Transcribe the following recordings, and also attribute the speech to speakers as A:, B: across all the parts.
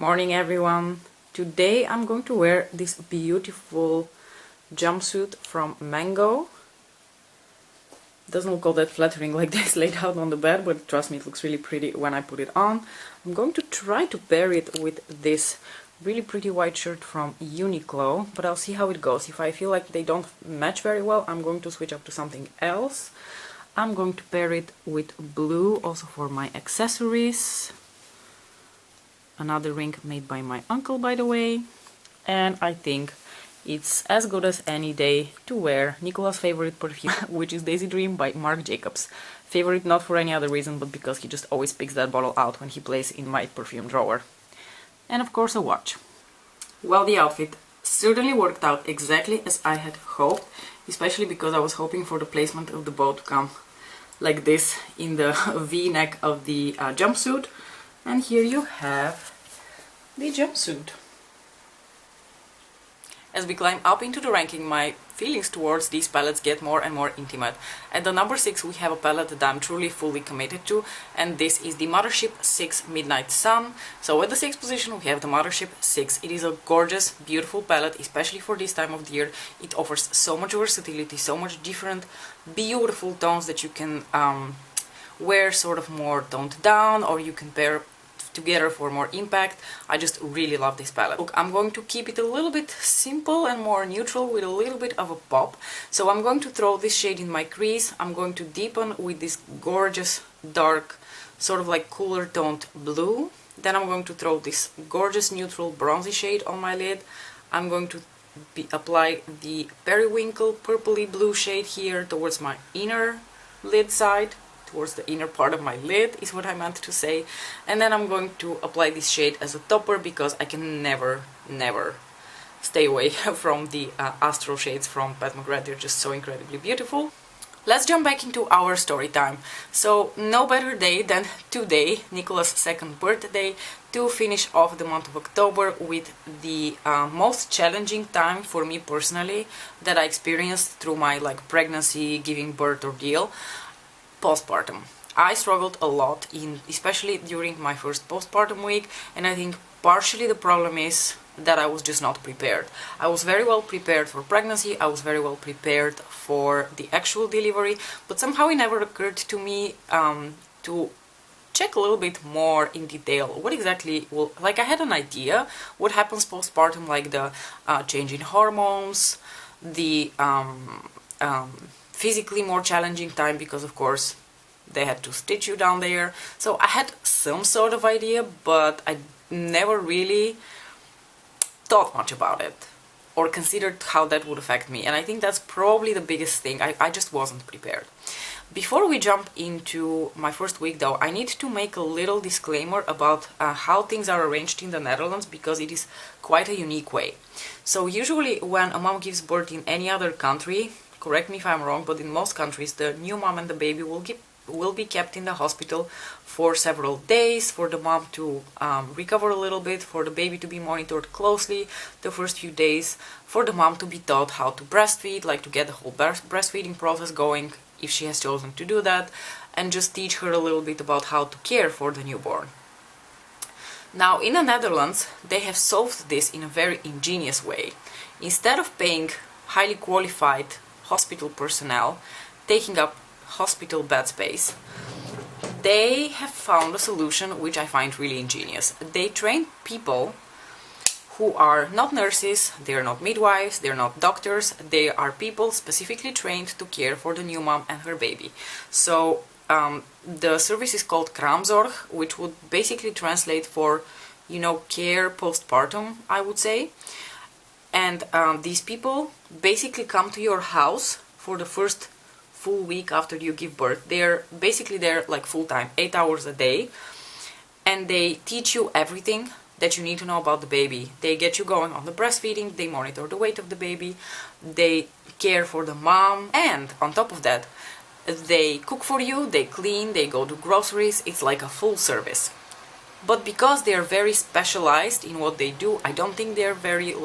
A: Morning everyone! Today I'm going to wear this beautiful jumpsuit from Mango. Doesn't look all that flattering like this laid out on the bed, but trust me, it looks really pretty when I put it on. I'm going to try to pair it with this really pretty white shirt from Uniqlo, but I'll see how it goes. If I feel like they don't match very well, I'm going to switch up to something else. I'm going to pair it with blue also for my accessories. Another ring made by my uncle, by the way, and I think it's as good as any day to wear Nicola's favorite perfume, which is Daisy Dream by Marc Jacobs. Favorite not for any other reason, but because he just always picks that bottle out when he plays in my perfume drawer. And of course a watch. Well, the outfit certainly worked out exactly as I had hoped, especially because I was hoping for the placement of the bow to come like this in the V-neck of the jumpsuit. And here you have the jumpsuit. As we climb up into the ranking, my feelings towards these palettes get more and more intimate. At the number 6 we have a palette that I'm truly fully committed to, and this is the Mothership 6 Midnight Sun. So at the 6th position we have the Mothership 6. It is a gorgeous, beautiful palette, especially for this time of the year. It offers so much versatility, so much different, beautiful tones that you can wear sort of more toned down, or you can pair together for more impact. I just really love this palette. Look, I'm going to keep it a little bit simple and more neutral with a little bit of a pop. So I'm going to throw this shade in my crease. I'm going to deepen with this gorgeous dark, sort of like cooler toned blue. Then I'm going to throw this gorgeous neutral bronzy shade on my lid. I'm going to apply the periwinkle purpley blue shade here towards my inner lid side. Towards the inner part of my lid is what I meant to say. And then I'm going to apply this shade as a topper because I can never stay away from the astral shades from Pat McGrath. They're just so incredibly beautiful. Let's jump back into our story time. So no better day than today, Nicola's second birthday, to finish off the month of October with the most challenging time for me personally that I experienced through my pregnancy, giving birth ordeal. Postpartum. I struggled a lot, especially during my first postpartum week, and I think partially the problem is that I was just not prepared. I was very well prepared for pregnancy, I was very well prepared for the actual delivery, but somehow it never occurred to me to check a little bit more in detail what exactly will, I had an idea what happens postpartum, like the change in hormones, the physically more challenging time because of course they had to stitch you down there. So I had some sort of idea, but I never really thought much about it or considered how that would affect me, and I think that's probably the biggest thing. I just wasn't prepared. Before we jump into my first week though, I need to make a little disclaimer about how things are arranged in the Netherlands, because it is quite a unique way. So usually when a mom gives birth in any other country, correct me if I'm wrong, but in most countries the new mom and the baby will be kept in the hospital for several days, for the mom to recover a little bit, for the baby to be monitored closely the first few days, for the mom to be taught how to breastfeed, to get the whole breastfeeding process going if she has chosen to do that, and just teach her a little bit about how to care for the newborn. Now in the Netherlands they have solved this in a very ingenious way. Instead of paying highly qualified hospital personnel taking up hospital bed space, they have found a solution which I find really ingenious. They train people who are not nurses, they're not midwives, they're not doctors, they are people specifically trained to care for the new mom and her baby. So the service is called kraamzorg, which would basically translate for, care postpartum, I would say. And these people basically come to your house for the first full week after you give birth. They're basically there full-time, 8 hours a day, and they teach you everything that you need to know about the baby. They get you going on the breastfeeding, they monitor the weight of the baby, they care for the mom, and on top of that, they cook for you, they clean, they go to groceries. It's like a full service. But because they're very specialized in what they do, I don't think they're very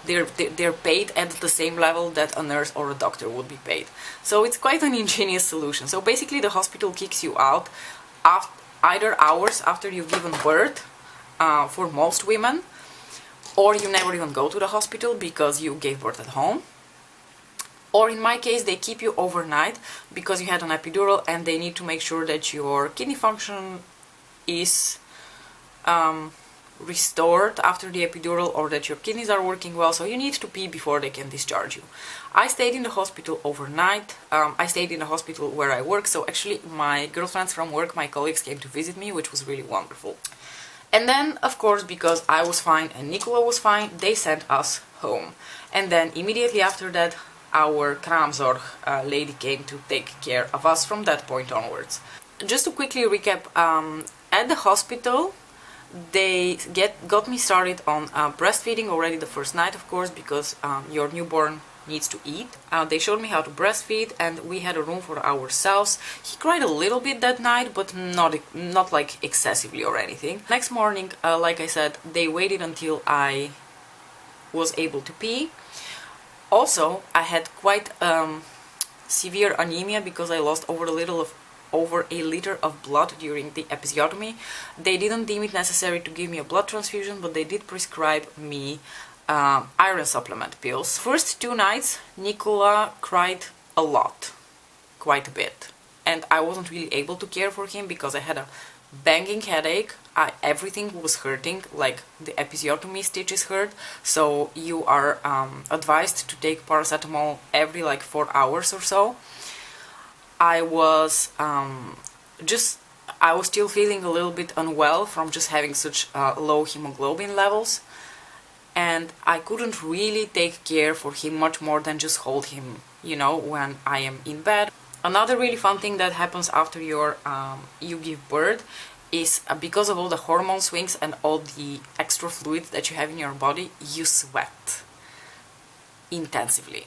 A: they're paid at the same level that a nurse or a doctor would be paid. So it's quite an ingenious solution. So basically the hospital kicks you out either hours after you've given birth, for most women, or you never even go to the hospital because you gave birth at home. Or in my case, they keep you overnight because you had an epidural and they need to make sure that your kidney function is restored after the epidural, or that your kidneys are working well, so you need to pee before they can discharge you. I stayed in the hospital overnight. I stayed in the hospital where I work, so actually my girlfriends from work, my colleagues, came to visit me, which was really wonderful. And then, of course, because I was fine and Nicola was fine, they sent us home. And then immediately after that, our kraamzorg lady came to take care of us from that point onwards. Just to quickly recap, at the hospital, they got me started on breastfeeding already the first night, of course, because your newborn needs to eat. They showed me how to breastfeed, and we had a room for ourselves. He cried a little bit that night, but not like excessively or anything. Next morning, like I said, they waited until I was able to pee. Also, I had quite severe anemia because I lost over a liter of blood during the episiotomy. They didn't deem it necessary to give me a blood transfusion, but they did prescribe me iron supplement pills. First 2 nights, Nicola cried a lot, quite a bit, and I wasn't really able to care for him because I had a banging headache. Everything was hurting, like the episiotomy stitches hurt, so you are advised to take paracetamol every like 4 hours or so. I was still feeling a little bit unwell from just having such low hemoglobin levels, and I couldn't really take care for him much more than just hold him, you know, when I am in bed. Another really fun thing that happens after you give birth is because of all the hormone swings and all the extra fluids that you have in your body, you sweat intensively.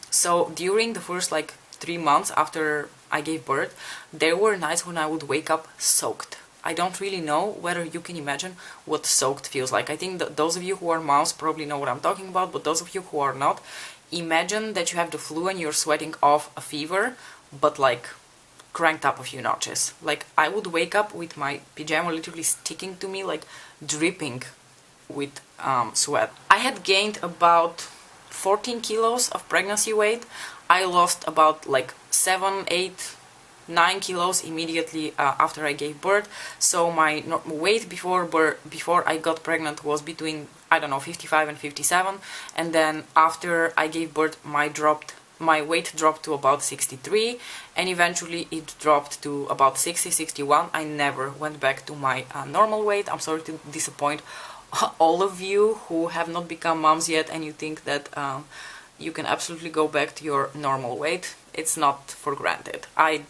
A: So during the first like 3 months after I gave birth, there were nights when I would wake up soaked. I don't really know whether you can imagine what soaked feels like. I think that those of you who are moms probably know what I'm talking about, but those of you who are not, imagine that you have the flu and you're sweating off a fever, but like cranked up a few notches. Like I would wake up with my pajama literally sticking to me, like dripping with sweat. I had gained about 14 kilos of pregnancy weight. I lost about like 7, 8, 9 kilos immediately after I gave birth. So my weight before I got pregnant was between, I don't know, 55 and 57, and then after I gave birth my weight dropped to about 63, and eventually it dropped to about 60, 61. I never went back to my normal weight. I'm sorry to disappoint all of you who have not become moms yet and you think that you can absolutely go back to your normal weight. It's not for granted. I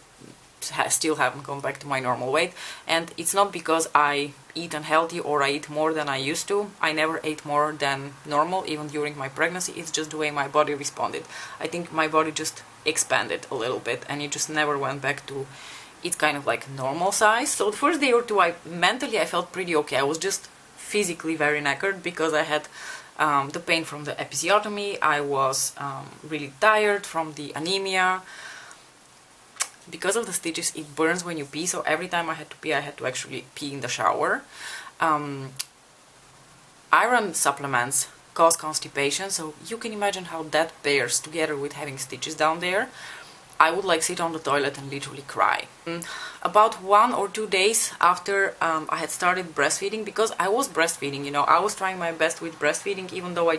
A: still haven't gone back to my normal weight, and it's not because I eat unhealthy or I eat more than I used to. I never ate more than normal, even during my pregnancy. It's just the way my body responded. I think my body just expanded a little bit and it just never went back to its kind of like normal size. So the first day or two, mentally I felt pretty okay. I was just physically very knackered because I had the pain from the episiotomy. I was really tired from the anemia. Because of the stitches, it burns when you pee, so every time I had to pee, I had to actually pee in the shower. Iron supplements cause constipation, so you can imagine how that pairs together with having stitches down there. I would like sit on the toilet and literally cry. About 1 or 2 days after I had started breastfeeding, because I was breastfeeding, you know, I was trying my best with breastfeeding, even though I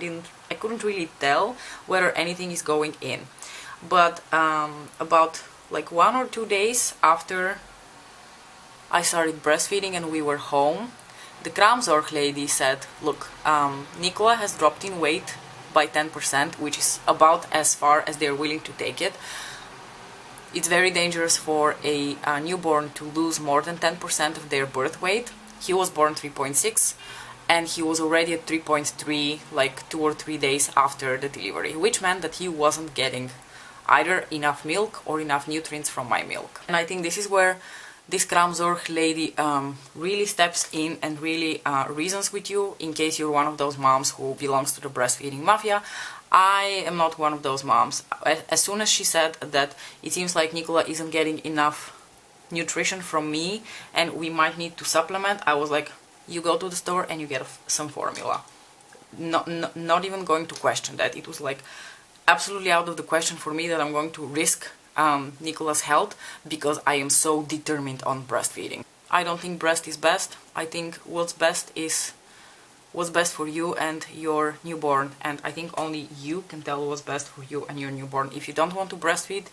A: couldn't really tell whether anything is going in. But about like 1 or 2 days after I started breastfeeding and we were home, the kraamzorg lady said, look, Nicola has dropped in weight by 10%, which is about as far as they're willing to take it. It's very dangerous for a newborn to lose more than 10% of their birth weight. He was born 3.6 and he was already at 3.3 like 2 or 3 days after the delivery, which meant that he wasn't getting either enough milk or enough nutrients from my milk. And I think this is where this kraamzorg lady really steps in and really reasons with you, in case you're one of those moms who belongs to the breastfeeding mafia. I am not one of those moms. As soon as she said that it seems like Nicola isn't getting enough nutrition from me and we might need to supplement, I was like, You go to the store and you get some formula. Not even going to question that. It was like absolutely out of the question for me that I'm going to risk Nicola's health because I am so determined on breastfeeding. I don't think breast is best. I think what's best is what's best for you and your newborn, and I think only you can tell what's best for you and your newborn. If you don't want to breastfeed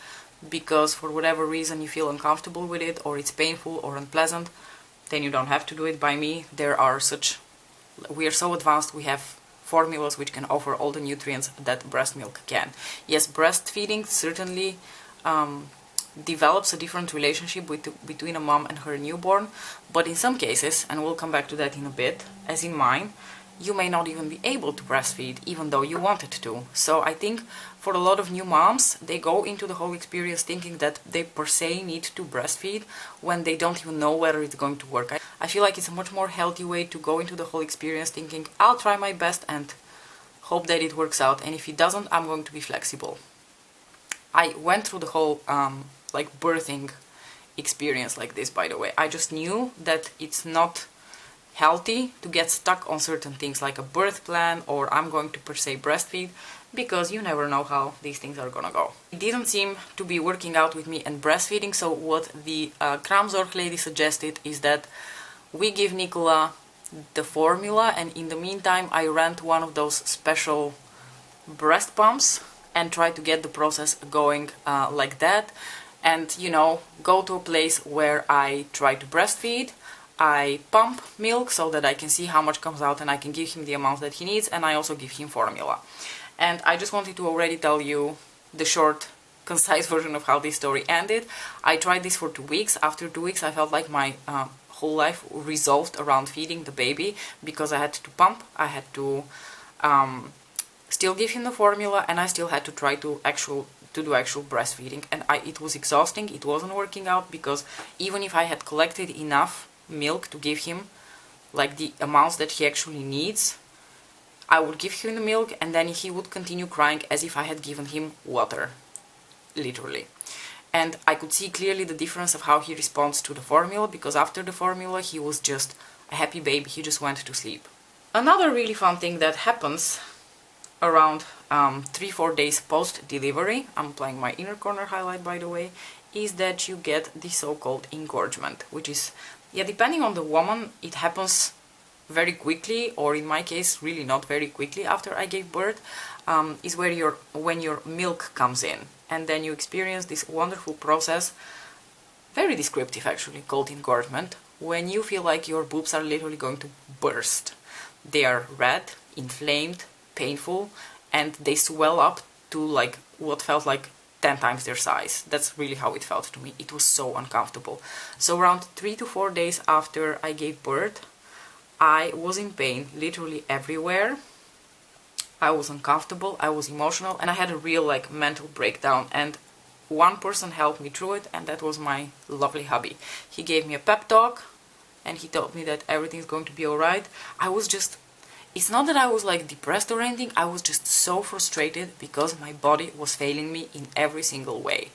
A: because for whatever reason you feel uncomfortable with it, or it's painful or unpleasant, then you don't have to do it by me. We are so advanced, we have formulas which can offer all the nutrients that breast milk can. Yes, breastfeeding certainly develops a different relationship between a mom and her newborn, but in some cases, and we'll come back to that in a bit, as in mine, you may not even be able to breastfeed even though you wanted to. So I think for a lot of new moms, they go into the whole experience thinking that they per se need to breastfeed when they don't even know whether it's going to work. I feel like it's a much more healthy way to go into the whole experience thinking, I'll try my best and hope that it works out, and if it doesn't, I'm going to be flexible. I went through the whole birthing experience like this, by the way. I just knew that it's not healthy to get stuck on certain things like a birth plan or I'm going to per se breastfeed, because you never know how these things are gonna go. It didn't seem to be working out with me and breastfeeding, so what the Kramzorg lady suggested is that we give Nicola the formula, and in the meantime I rent one of those special breast pumps and try to get the process going like that, and go to a place where I try to breastfeed. I pump milk so that I can see how much comes out and I can give him the amount that he needs, and I also give him formula. And I just wanted to already tell you the short, concise version of how this story ended. I tried this for 2 weeks. After 2 weeks I felt like my whole life resolved around feeding the baby, because I had to pump, I had to still give him the formula, and I still had to try to do actual breastfeeding. And it was exhausting. It wasn't working out, because even if I had collected enough milk to give him, like the amounts that he actually needs, I would give him the milk and then he would continue crying as if I had given him water, literally. And I could see clearly the difference of how he responds to the formula, because after the formula he was just a happy baby, he just went to sleep. Another really fun thing that happens around 3-4 days post-delivery, I'm applying my inner corner highlight by the way, is that you get the so-called engorgement, which is, depending on the woman, it happens very quickly, or in my case really not very quickly after I gave birth, is when your milk comes in, and then you experience this wonderful process, very descriptive actually, called engorgement, when you feel like your boobs are literally going to burst. They are red, inflamed, painful, and they swell up to like what felt like 10 times their size. That's really how it felt to me. It was so uncomfortable. So around 3 to 4 days after I gave birth, I was in pain literally everywhere. I was uncomfortable, I was emotional, and I had a real mental breakdown, and one person helped me through it, and that was my lovely hubby. He gave me a pep talk and he told me that everything's going to be alright. It's not that I was depressed or anything, I was just so frustrated because my body was failing me in every single way.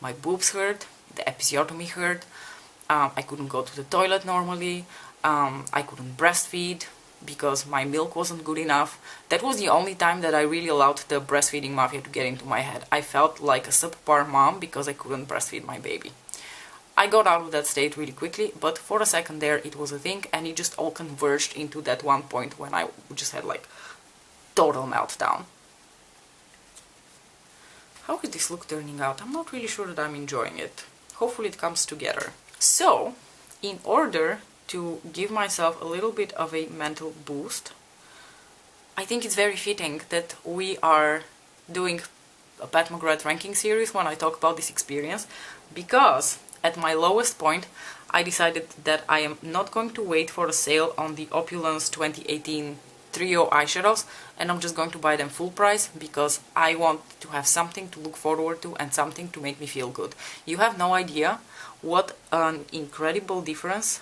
A: My boobs hurt, the episiotomy hurt, I couldn't go to the toilet normally, I couldn't breastfeed because my milk wasn't good enough. That was the only time that I really allowed the breastfeeding mafia to get into my head. I felt like a subpar mom because I couldn't breastfeed my baby. I got out of that state really quickly, but for a second there it was a thing, and it just all converged into that one point when I just had total meltdown. How is this look turning out? I'm not really sure that I'm enjoying it. Hopefully it comes together. So, in order to give myself a little bit of a mental boost, I think it's very fitting that we are doing a Pat McGrath ranking series when I talk about this experience, because at my lowest point I decided that I am not going to wait for a sale on the Opulence 2018 trio eyeshadows, and I'm just going to buy them full price because I want to have something to look forward to and something to make me feel good. You have no idea what an incredible difference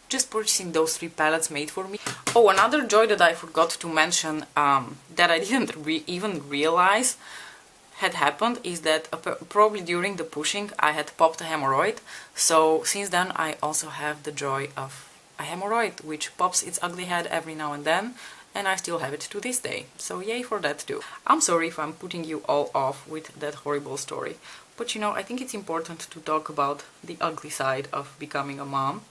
A: just purchasing those 3 palettes made for me. Oh, another joy that I forgot to mention that I didn't even realize had happened is that probably during the pushing I had popped a hemorrhoid. So since then I also have the joy of a hemorrhoid which pops its ugly head every now and then, and I still have it to this day. So yay for that too. I'm sorry if I'm putting you all off with that horrible story, but you know, I think it's important to talk about the ugly side of becoming a mom.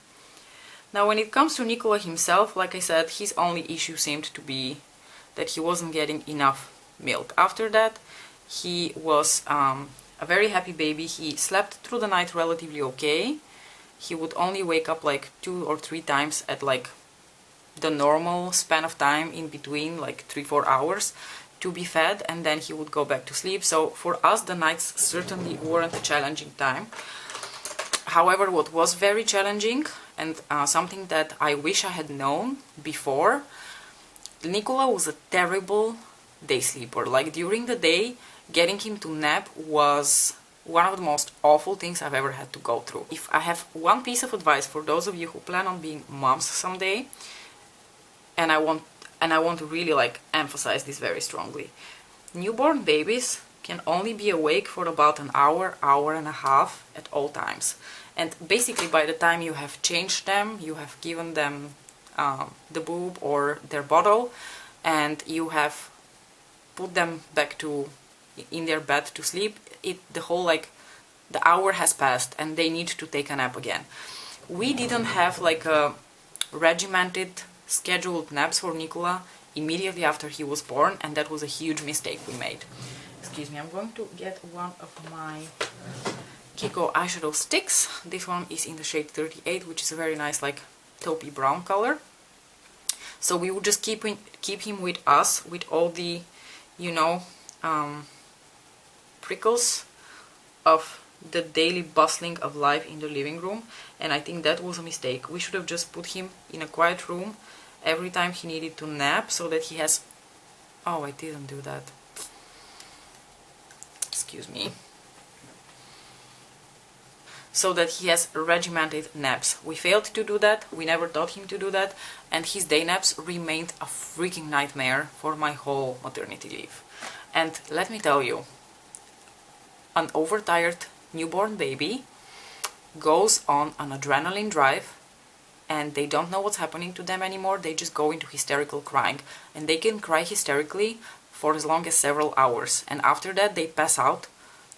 A: Now, when it comes to Nikola himself, like I said, his only issue seemed to be that he wasn't getting enough milk. After that, he was a very happy baby. He slept through the night relatively okay. He would only wake up like 2 or 3 times at like the normal span of time in between, like 3-4 hours to be fed, and then he would go back to sleep. So for us, the nights certainly weren't a challenging time. However, what was very challenging, and something that I wish I had known before, Nikola was a terrible day sleeper. Like during the day, getting him to nap was one of the most awful things I've ever had to go through. If I have one piece of advice for those of you who plan on being moms someday, and I want to really like emphasize this very strongly, newborn babies can only be awake for about an hour, hour and a half at all times. And basically by the time you have changed them, you have given them the boob or their bottle, and you have put them back in their bed to sleep, the hour has passed and they need to take a nap again. We didn't have like a regimented scheduled naps for Nikola immediately after he was born, and that was a huge mistake we made. Excuse me, I'm going to get one of my Kiko eyeshadow sticks. This one is in the shade 38, which is a very nice like taupey brown color. So we would just keep him with us with all the, you know, prickles of the daily bustling of life in the living room, and I think that was a mistake. We should have just put him in a quiet room every time he needed to nap, so that he has... Oh, I didn't do that. Excuse me. So that he has regimented naps. We failed to do that, we never taught him to do that, and his day naps remained a freaking nightmare for my whole maternity leave. And let me tell you, an overtired newborn baby goes on an adrenaline drive, and they don't know what's happening to them anymore. They just go into hysterical crying, and they can cry hysterically for as long as several hours, and after that they pass out,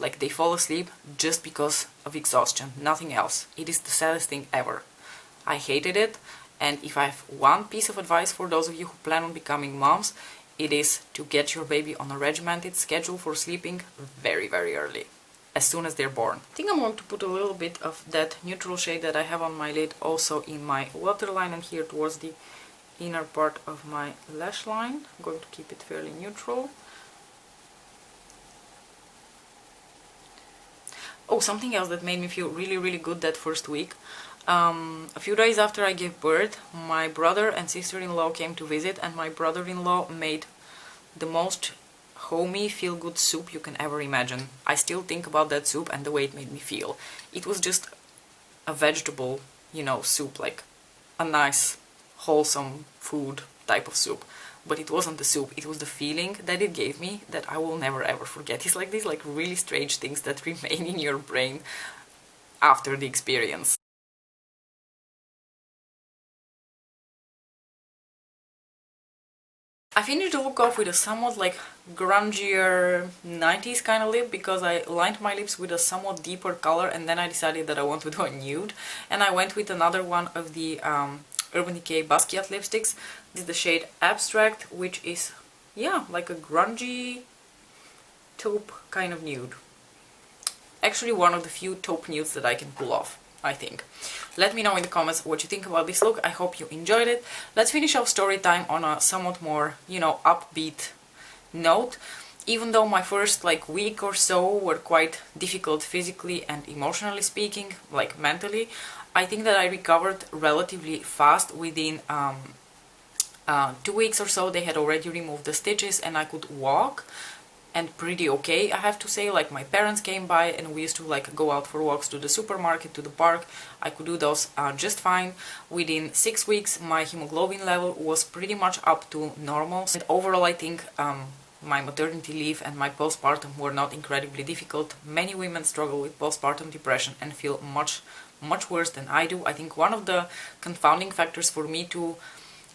A: like they fall asleep just because of exhaustion, nothing else. It is the saddest thing ever. I hated it, and if I have one piece of advice for those of you who plan on becoming moms, it is to get your baby on a regimented schedule for sleeping very, very early, as soon as they're born. I think I'm going to put a little bit of that neutral shade that I have on my lid also in my waterline and here towards the inner part of my lash line. I'm going to keep it fairly neutral. Oh, something else that made me feel really, really good that first week. A few days after I gave birth, my brother and sister-in-law came to visit, and my brother-in-law made the most homey, feel-good soup you can ever imagine. I still think about that soup and the way it made me feel. It was just a vegetable, you know, soup, like a nice, wholesome food type of soup. But it wasn't the soup, it was the feeling that it gave me that I will never ever forget. It's like these like really strange things that remain in your brain after the experience. I finished the look off with a somewhat like grungier 90s kind of lip, because I lined my lips with a somewhat deeper color, and then I decided that I want to do a nude, and I went with another one of the Urban Decay Basquiat lipsticks. This is the shade Abstract, which is, yeah, like a grungy taupe kind of nude. Actually one of the few taupe nudes that I can pull off, I think. Let me know in the comments what you think about this look. I hope you enjoyed it. Let's finish off story time on a somewhat more, you know, upbeat note. Even though my first like week or so were quite difficult physically and emotionally speaking, like mentally, I think that I recovered relatively fast. Within 2 weeks or so, they had already removed the stitches and I could walk, and pretty okay, I have to say. Like my parents came by and we used to like go out for walks to the supermarket, to the park. I could do those just fine. Within 6 weeks my hemoglobin level was pretty much up to normal, and overall I think my maternity leave and my postpartum were not incredibly difficult. Many women struggle with postpartum depression and feel much much worse than I do. I think one of the confounding factors for me to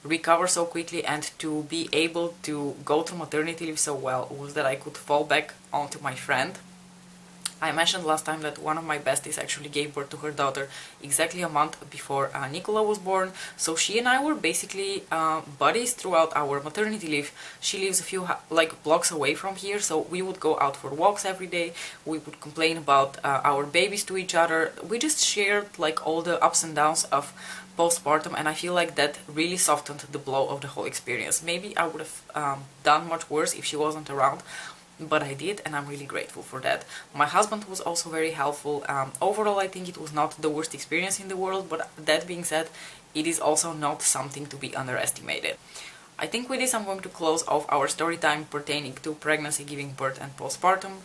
A: recover so quickly and to be able to go through maternity leave so well was that I could fall back onto my friend. I mentioned last time that one of my besties actually gave birth to her daughter exactly a month before Nicola was born, so she and I were basically buddies throughout our maternity leave. She lives a few blocks away from here, so we would go out for walks every day. We would complain about our babies to each other. We just shared like all the ups and downs of postpartum, and I feel like that really softened the blow of the whole experience. Maybe I would have done much worse if she wasn't around, but I did, and I'm really grateful for that. My husband was also very helpful. Overall, I think it was not the worst experience in the world, but that being said, it is also not something to be underestimated. I think with this I'm going to close off our story time pertaining to pregnancy, giving birth and postpartum,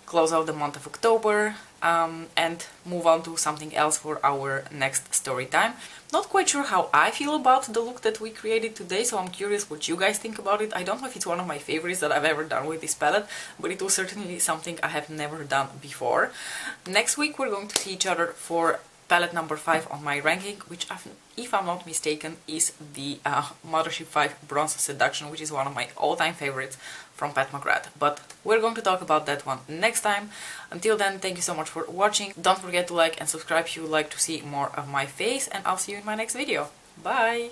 A: close out the month of October, and move on to something else for our next story time. Not quite sure how I feel about the look that we created today, so I'm curious what you guys think about it. I don't know if it's one of my favorites that I've ever done with this palette, but it was certainly something I have never done before. Next week we're going to see each other for palette number 5 on my ranking, which, if I'm not mistaken, is the Mothership 5 Bronze Seduction, which is one of my all-time favorites from Pat McGrath. But we're going to talk about that one next time. Until then, thank you so much for watching. Don't forget to like and subscribe if you would like to see more of my face, and I'll see you in my next video. Bye!